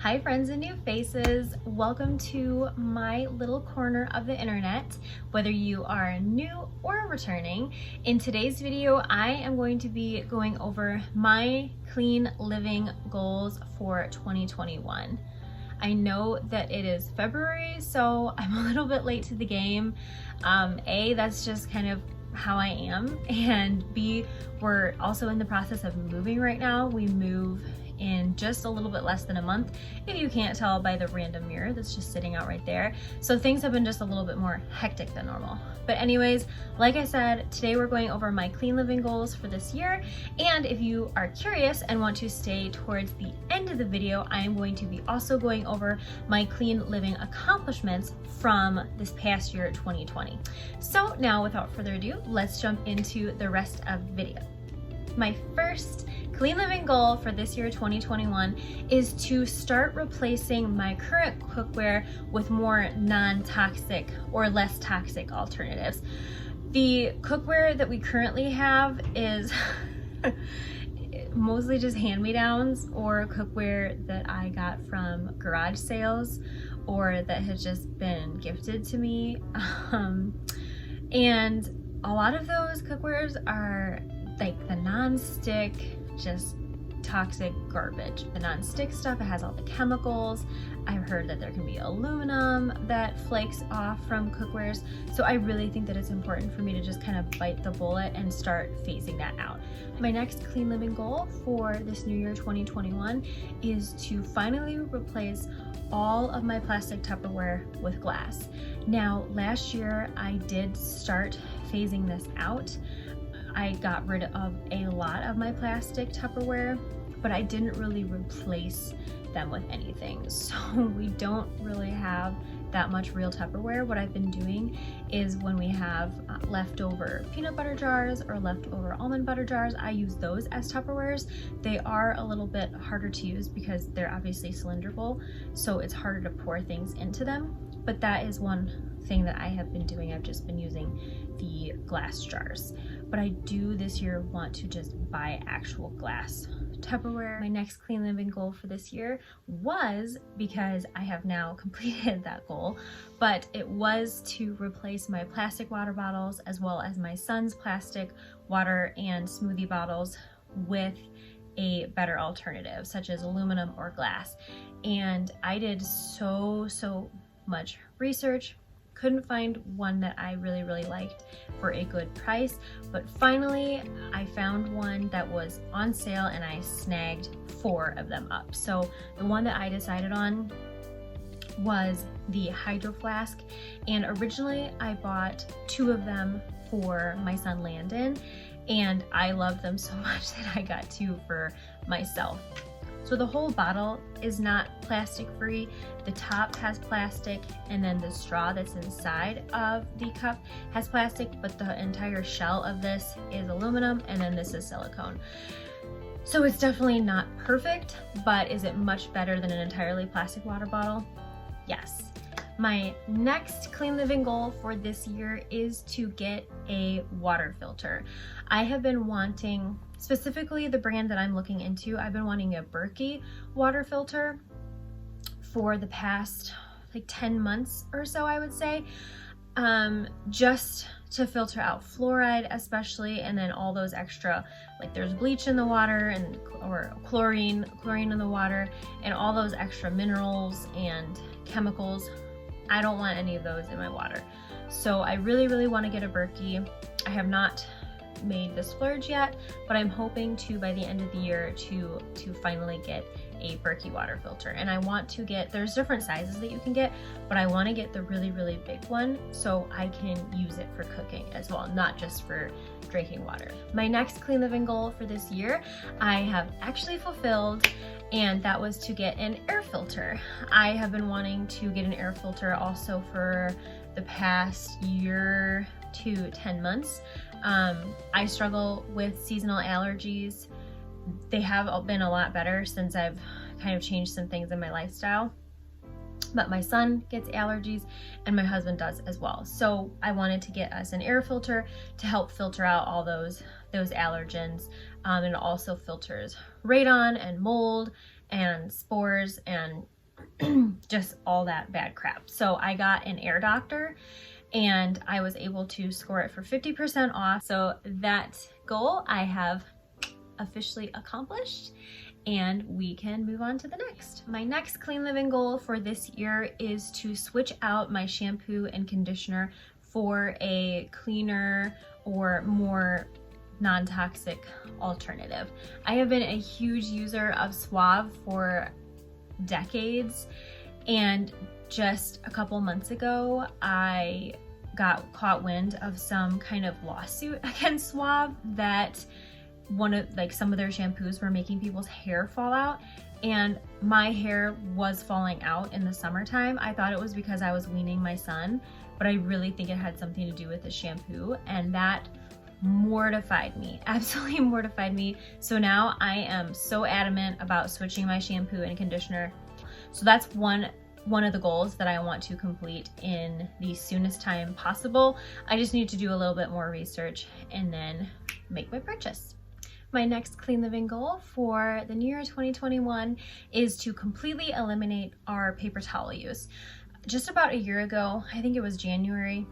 Hi friends and new faces, welcome to my little corner of the internet. Whether you are new or returning, in today's video I am going to be going over my clean living goals for 2021. I know that it is February, so I'm a little bit late to the game. A, that's just kind of how I am, and B, we're also in the process of moving right now. We move in just a little bit less than a month, if you can't tell by the random mirror that's just sitting out right there. So things have been just a little bit more hectic than normal. But anyways, like I said, today we're going over my clean living goals for this year. And if you are curious and want to stay towards the end of the video, I am going to be also going over my clean living accomplishments from this past year, 2020. So now without further ado, let's jump into the rest of the video. My first clean living goal for this year 2021 is to start replacing my current cookware with more non-toxic or less toxic alternatives. The cookware that we currently have is mostly just hand-me-downs or cookware that I got from garage sales or that has just been gifted to me. And a lot of those cookwares are like the non-stick, just toxic garbage. The non-stick stuff, it has all the chemicals. I've heard that there can be aluminum that flakes off from cookwares. So I really think that it's important for me to just kind of bite the bullet and start phasing that out. My next clean living goal for this new year 2021 is to finally replace all of my plastic Tupperware with glass. Now, last year I did start phasing this out. I got rid of a lot of my plastic Tupperware, but I didn't really replace them with anything. So we don't really have that much real Tupperware. What I've been doing is when we have leftover peanut butter jars or leftover almond butter jars, I use those as Tupperwares. They are a little bit harder to use because they're obviously cylindrical, so it's harder to pour things into them. But that is one thing that I have been doing. I've just been using the glass jars. But I do this year want to just buy actual glass Tupperware. My next clean living goal for this year was, because I have now completed that goal, but it was to replace my plastic water bottles as well as my son's plastic water and smoothie bottles with a better alternative, such as aluminum or glass. And I did so much research, couldn't find one that I really liked for a good price, but finally I found one that was on sale and I snagged 4 of them up. So the one that I decided on was the Hydro Flask, and originally I bought 2 of them for my son Landon, and I loved them so much that I got 2 for myself. So the whole bottle is not plastic free. The top has plastic, and then the straw that's inside of the cup has plastic, but the entire shell of this is aluminum, and then this is silicone. So it's definitely not perfect, but is it much better than an entirely plastic water bottle? Yes. My next clean living goal for this year is to get a water filter. I have been wanting, specifically the brand that I'm looking into, I've been wanting a Berkey water filter for the past like 10 months or so, I would say, just to filter out fluoride especially, and then all those extra, like there's bleach in the water and or chlorine in the water, and all those extra minerals and chemicals. I don't want any of those in my water. So I really want to get a Berkey. I have not made the splurge yet, but I'm hoping to, by the end of the year, to finally get a Berkey water filter. And I want to get, there's different sizes that you can get, but I want to get the really big one so I can use it for cooking as well, not just for drinking water. My next clean living goal for this year, I have actually fulfilled, and that was to get an air filter. I have been wanting to get an air filter also for the past year to 10 months. I struggle with seasonal allergies. They have been a lot better since I've kind of changed some things in my lifestyle. But my son gets allergies and my husband does as well. So I wanted to get us an air filter to help filter out all those allergens. And it also filters radon and mold and spores and just all that bad crap. So I got an air doctor and I was able to score it for 50% off. So that goal I have officially accomplished, and we can move on to the next. My next clean living goal for this year is to switch out my shampoo and conditioner for a cleaner or more non-toxic alternative. I have been a huge user of Suave for decades, and just a couple months ago I got caught wind of some kind of lawsuit against Suave that some of their shampoos were making people's hair fall out, and my hair was falling out in the summertime. I thought it was because I was weaning my son, but I really think it had something to do with the shampoo, and that mortified me, absolutely mortified me. So now I am so adamant about switching my shampoo and conditioner. So that's one of the goals that I want to complete in the soonest time possible. I just need to do a little bit more research and then make my purchase. My next clean living goal for the new year 2021 is to completely eliminate our paper towel use. Just about a year ago, I think it was January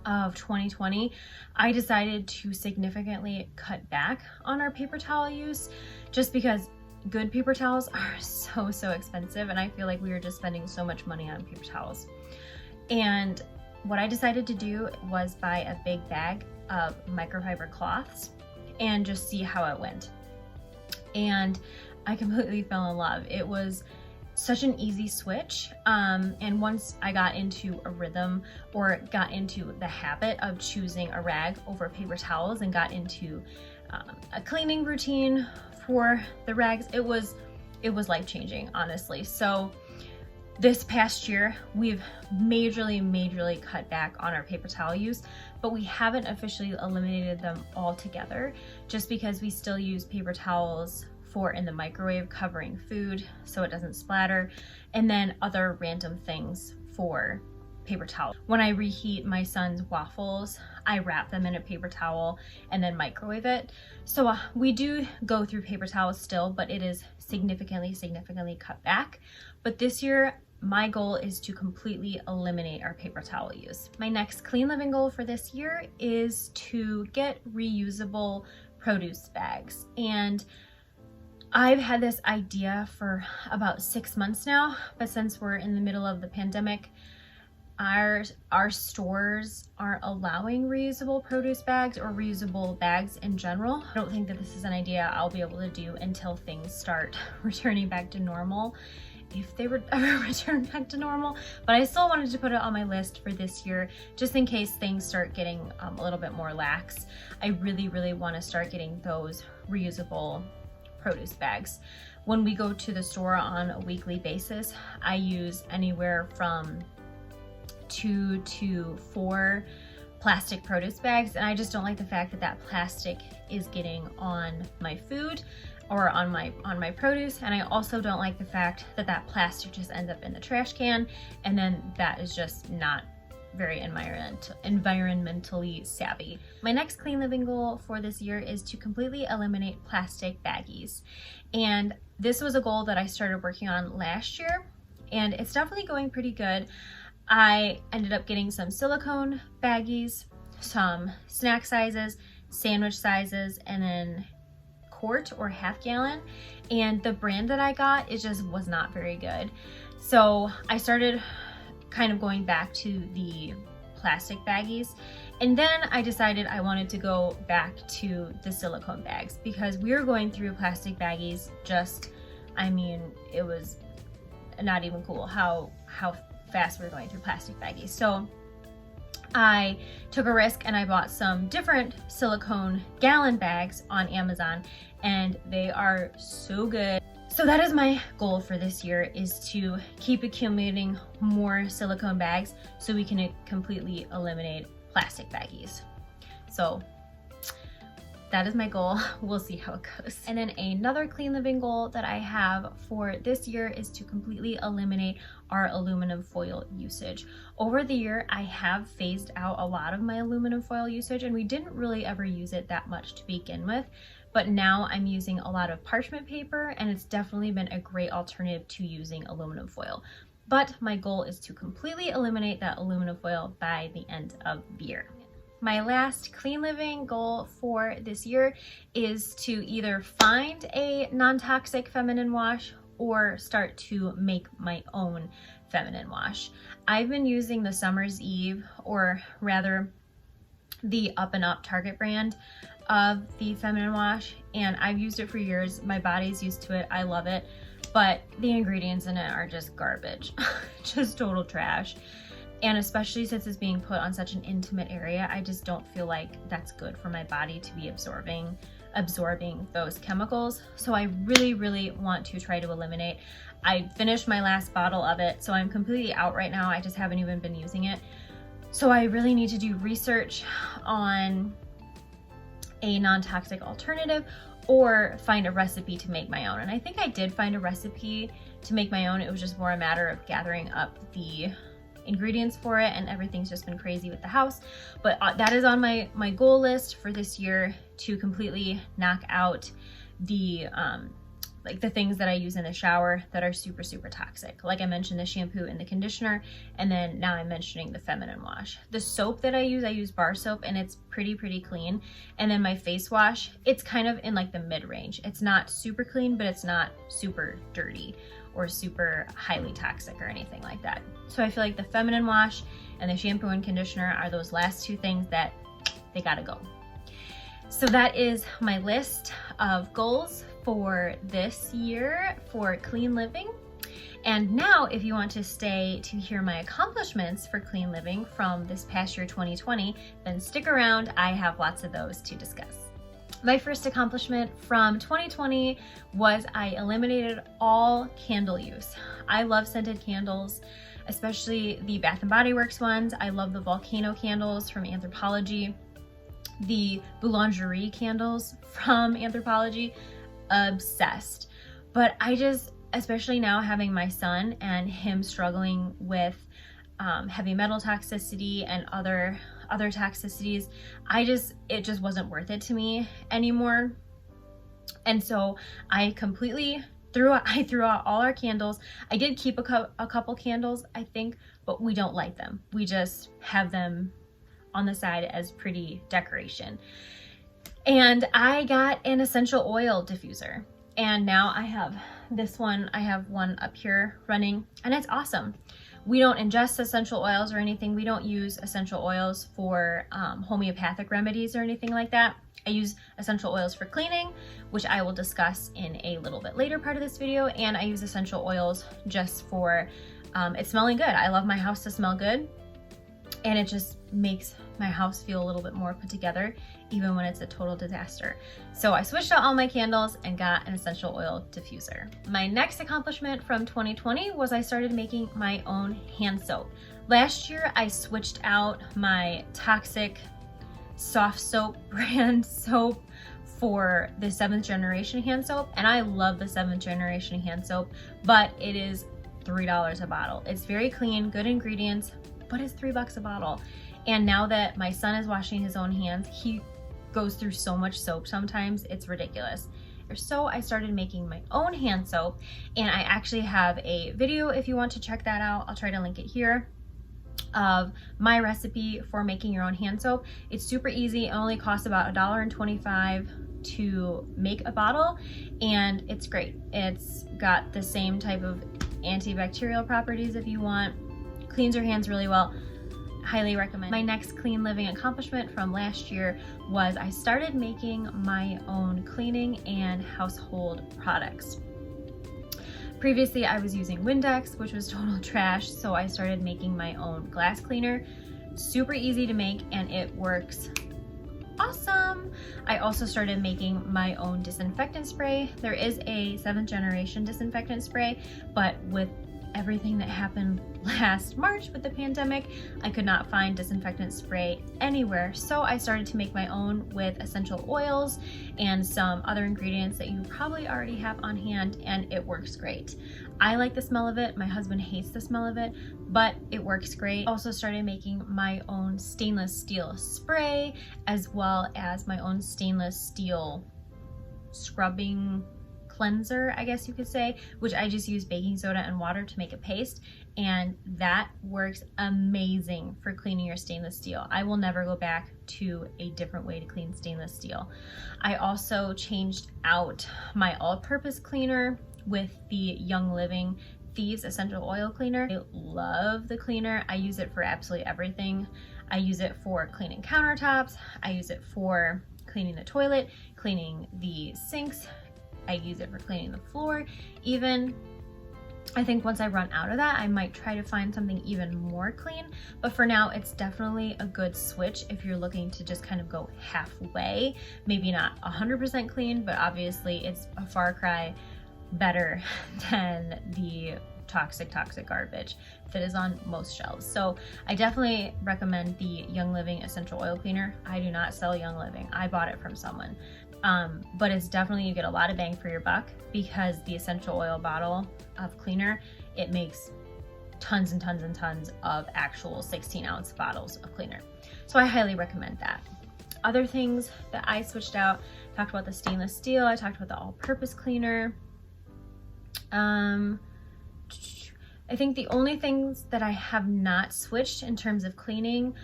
of 2020, I decided to significantly cut back on our paper towel use, just because good paper towels are so expensive, and I feel like we were just spending so much money on paper towels. And what I decided to do was buy a big bag of microfiber cloths and just see how it went. And I completely fell in love. It was such an easy switch, and once I got into a rhythm or got into the habit of choosing a rag over paper towels and got into a cleaning routine for the rags, it was life-changing, honestly. So this past year we've majorly cut back on our paper towel use, but we haven't officially eliminated them altogether, just because we still use paper towels for in the microwave covering food so it doesn't splatter, and then other random things for paper towel. When I reheat my son's waffles, I wrap them in a paper towel and then microwave it. So we do go through paper towels still, but it is significantly cut back. But this year, my goal is to completely eliminate our paper towel use. My next clean living goal for this year is to get reusable produce bags. And I've had this idea for about 6 months now, but since we're in the middle of the pandemic, our stores aren't allowing reusable produce bags or reusable bags in general. I don't think that this is an idea I'll be able to do until things start returning back to normal, if they would ever return back to normal. But I still wanted to put it on my list for this year, just in case things start getting a little bit more lax. I really want to start getting those reusable produce bags. When we go to the store on a weekly basis, I use anywhere from 2 to 4 plastic produce bags, and I just don't like the fact that that plastic is getting on my food or on my produce, and I also don't like the fact that that plastic just ends up in the trash can, and then that is just not very environmentally savvy. My next clean living goal for this year is to completely eliminate plastic baggies. And this was a goal that I started working on last year, and it's definitely going pretty good. I ended up getting some silicone baggies, some snack sizes, sandwich sizes, and then quart or half gallon. And the brand that I got, it just was not very good. So I started kind of going back to the plastic baggies, and then I decided I wanted to go back to the silicone bags, because we were going through plastic baggies it was not even cool how fast we were going through plastic baggies. So I took a risk and I bought some different silicone gallon bags on Amazon, and they are so good. So that is my goal for this year, is to keep accumulating more silicone bags so we can completely eliminate plastic baggies. So that is my goal. We'll see how it goes. And then another clean living goal that I have for this year is to completely eliminate our aluminum foil usage. Over the year, I have phased out a lot of my aluminum foil usage, and we didn't really ever use it that much to begin with. but now I'm using a lot of parchment paper, and it's definitely been a great alternative to using aluminum foil. But my goal is to completely eliminate that aluminum foil by the end of the year. My last clean living goal for this year is to either find a non-toxic feminine wash or start to make my own feminine wash. I've been using the Summer's Eve, or rather the Up and Up Target brand of the feminine wash, and I've used it for years. My body's used to it. I love it, but the ingredients in it are just garbage, just total trash. And especially since it's being put on such an intimate area, I just don't feel like that's good for my body to be absorbing those chemicals. So I really want to try to eliminate. I finished my last bottle of it, so I'm completely out right now. I just haven't even been using it. So I really need to do research on a non-toxic alternative or find a recipe to make my own. And I think I did find a recipe to make my own. It was just more a matter of gathering up the ingredients for it, and everything's just been crazy with the house. But that is on my goal list for this year, to completely knock out the like the things that I use in the shower that are super toxic. Like I mentioned, the shampoo and the conditioner, and then now I'm mentioning the feminine wash. The soap that I use bar soap, and it's pretty clean. And then my face wash, it's kind of in like the mid-range. It's not super clean, but it's not super dirty or super highly toxic or anything like that. So I feel like the feminine wash and the shampoo and conditioner are those last two things that they gotta go. So that is my list of goals for this year for clean living. And now, if you want to stay to hear my accomplishments for clean living from this past year 2020, then stick around. I have lots of those to discuss. My first accomplishment from 2020 was I eliminated all candle use. I love scented candles, especially the Bath & Body Works ones. I love the volcano candles from Anthropologie, the boulangerie candles from Anthropologie, obsessed. But I just, especially now having my son and him struggling with heavy metal toxicity and other toxicities, it just wasn't worth it to me anymore. And so I completely threw out all our candles. I did keep a couple candles, I think, but we don't light them. We just have them on the side as pretty decoration. And I got an essential oil diffuser, and now I have this one. I have one up here running, and it's awesome. We don't ingest essential oils or anything. We don't use essential oils for homeopathic remedies or anything like that. I use essential oils for cleaning, which I will discuss in a little bit later part of this video. And I use essential oils just for it smelling good. I love my house to smell good, and it just makes my house feel a little bit more put together, even when it's a total disaster. So I switched out all my candles and got an essential oil diffuser. My next accomplishment from 2020 was I started making my own hand soap. Last year, I switched out my toxic soft soap brand soap for the 7th generation hand soap, and I love the 7th generation hand soap, but it is $3 a bottle. It's very clean, good ingredients, but it's $3 a bottle. And now that my son is washing his own hands, he goes through so much soap sometimes, it's ridiculous. So I started making my own hand soap, and I actually have a video if you want to check that out. I'll try to link it here, of my recipe for making your own hand soap. It's super easy. It only costs about $1.25 to make a bottle, and it's great. It's got the same type of antibacterial properties if you want. Cleans your hands really well. Highly recommend. My next clean living accomplishment from last year was I started making my own cleaning and household products. Previously, I was using Windex, which was total trash, so I started making my own glass cleaner. Super easy to make, and it works awesome. I also started making my own disinfectant spray. There is a 7th generation disinfectant spray, but with everything that happened last March with the pandemic, I could not find disinfectant spray anywhere. So I started to make my own with essential oils and some other ingredients that you probably already have on hand, and it works great. I like the smell of it. My husband hates the smell of it, but it works great. Also started making my own stainless steel spray, as well as my own stainless steel scrubbing cleanser, I guess you could say, which I just use baking soda and water to make a paste, and that works amazing for cleaning your stainless steel. I will never go back to a different way to clean stainless steel. I also changed out my all-purpose cleaner with the Young Living Thieves Essential Oil Cleaner. I love the cleaner. I use it for absolutely everything. I use it for cleaning countertops. I use it for cleaning the toilet, cleaning the sinks. I use it for cleaning the floor. Even, I think once I run out of that, I might try to find something even more clean. But for now, it's definitely a good switch if you're looking to just kind of go halfway. Maybe not 100% clean, but obviously it's a far cry better than the toxic garbage that is on most shelves. So I definitely recommend the Young Living Essential Oil Cleaner. I do not sell Young Living. I bought it from someone. But it's definitely, you get a lot of bang for your buck, because the essential oil bottle of cleaner, it makes tons and tons and tons of actual 16-ounce bottles of cleaner. So I highly recommend that. Other things that I switched out, talked about the stainless steel, I talked about the all-purpose cleaner. I think the only things that I have not switched in terms of cleaning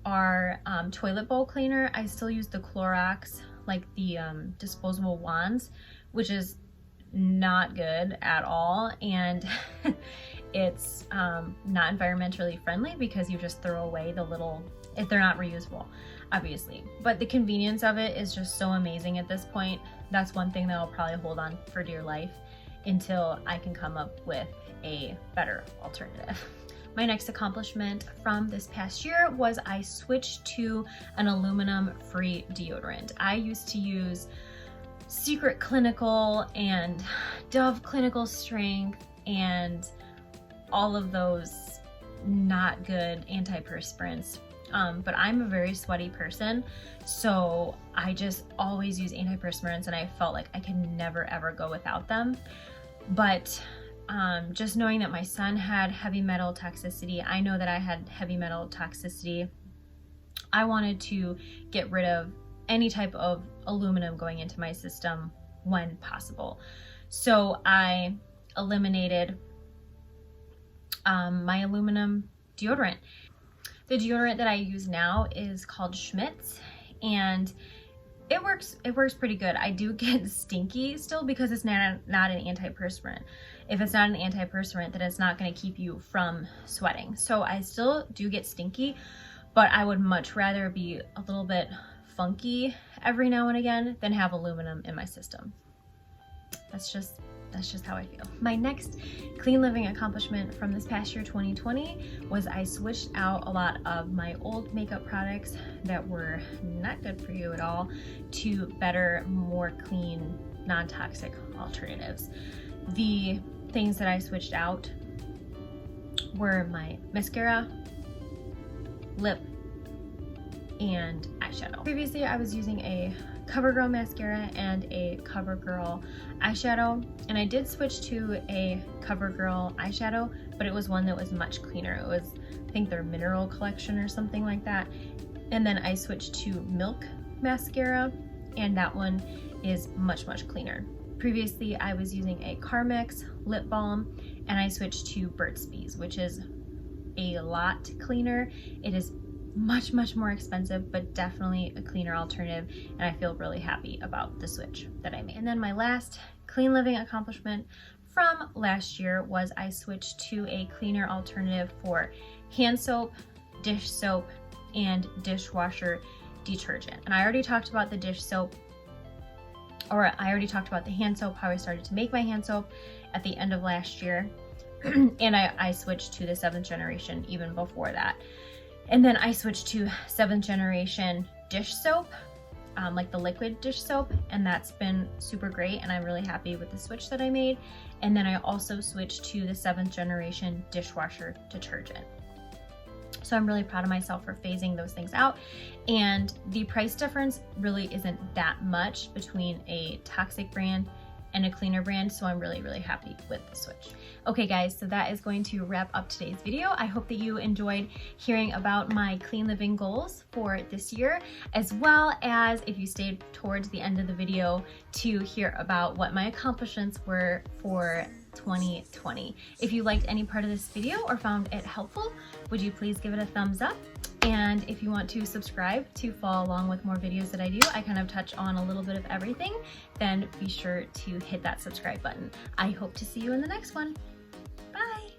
are toilet bowl cleaner. I still use the Clorox, like the disposable wands, which is not good at all, and it's not environmentally friendly because you just throw away the little, if they're not reusable, obviously. But the convenience of it is just so amazing at this point. That's one thing that I'll probably hold on for dear life until I can come up with a better alternative. My next accomplishment from this past year was I switched to an aluminum-free deodorant. I used to use Secret Clinical and Dove Clinical Strength and all of those not good antiperspirants. But I'm a very sweaty person, so I just always use antiperspirants, and I felt like I could never ever go without them. But just knowing that my son had heavy metal toxicity, I know that I had heavy metal toxicity, I wanted to get rid of any type of aluminum going into my system when possible. So I eliminated my aluminum deodorant. The deodorant that I use now is called Schmidt's, and it works pretty good. I do get stinky still because it's not an antiperspirant. If it's not an antiperspirant, then it's not going to keep you from sweating. So I still do get stinky, but I would much rather be a little bit funky every now and again than have aluminum in my system. That's just how I feel. My next clean living accomplishment from this past year, 2020, was I switched out a lot of my old makeup products that were not good for you at all to better, more clean, non-toxic alternatives. The things that I switched out were my mascara, lip, and eyeshadow. Previously, I was using a CoverGirl mascara and a CoverGirl eyeshadow, and I did switch to a CoverGirl eyeshadow, but it was one that was much cleaner. It was, I think, their mineral collection or something like that. And then I switched to Milk mascara, and that one is much cleaner. Previously, I was using a Carmex lip balm, and I switched to Burt's Bees, which is a lot cleaner. It is much more expensive, but definitely a cleaner alternative, and I feel really happy about the switch that I made. And then my last clean living accomplishment from last year was I switched to a cleaner alternative for hand soap, dish soap, and dishwasher detergent. And I already talked about the dish soap, or I already talked about the hand soap, how I started to make my hand soap at the end of last year. And I switched to the 7th generation even before that. And then I switched to 7th generation dish soap, like the liquid dish soap, and that's been super great, and I'm really happy with the switch that I made. And then I also switched to the 7th generation dishwasher detergent. So I'm really proud of myself for phasing those things out. And the price difference really isn't that much between a toxic brand and a cleaner brand, so I'm really, really happy with the switch. Okay guys, so that is going to wrap up today's video. I hope that you enjoyed hearing about my clean living goals for this year, as well as if you stayed towards the end of the video to hear about what my accomplishments were for 2020. If you liked any part of this video or found it helpful, would you please give it a thumbs up? And if you want to subscribe to follow along with more videos that I do, I kind of touch on a little bit of everything, then be sure to hit that subscribe button. I hope to see you in the next one. Bye!